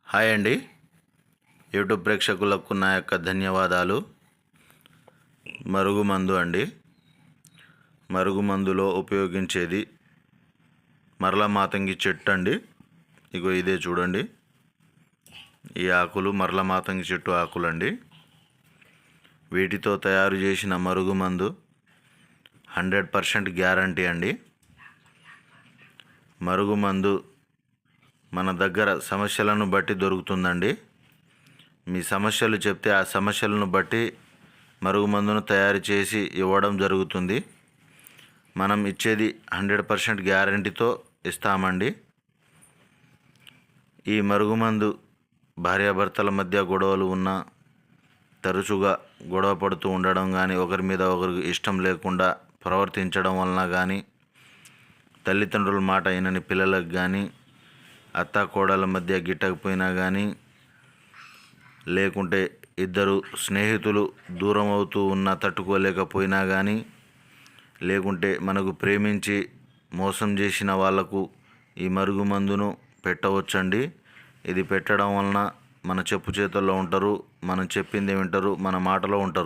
Hi అండి. YouTube ప్రేక్షకులకు నా యొక్క ధన్యవాదాలు. మరుగుమందు అండి. మరుగుమందులో ఉపయోగించేది మరల మాతంగి చెట్టు అండి. ఇగో ఇదే చూడండి, ఈ ఆకులు మరల మాతంగి చెట్టు ఆకులండి. వీటితో తయారు చేసిన మరుగుమందు 100% గ్యారంటీ అండి. మరుగుమందు మన దగ్గర సమస్యలను బట్టి దొరుకుతుందండి. మీ సమస్యలు చెప్తే ఆ సమస్యలను బట్టి మరుగుమందును తయారు చేసి ఇవ్వడం జరుగుతుంది. మనం ఇచ్చేది 100% గ్యారంటీతో ఇస్తామండి. ఈ మరుగుమందు భార్యాభర్తల మధ్య గొడవలు ఉన్నా, తరచుగా గొడవ పడుతూ ఉండడం కానీ, ఒకరి మీద ఒకరికి ఇష్టం లేకుండా ప్రవర్తించడం వలన కానీ, తల్లిదండ్రుల మాట వినని పిల్లలకు కానీ, అత్త కోడల మధ్య గిట్టకపోయినా కానీ, లేకుంటే ఇద్దరు స్నేహితులు దూరం అవుతూ ఉన్నా తట్టుకోలేకపోయినా కానీ, లేకుంటే మనకు ప్రేమించి మోసం చేసిన వాళ్లకు ఈ మరుగుమందును పెట్టవచ్చండి. ఇది పెట్టడం వలన మన చెప్పు చేతుల్లో ఉంటారు, మనం చెప్పింది వింటారు, మన మాటలో ఉంటారు.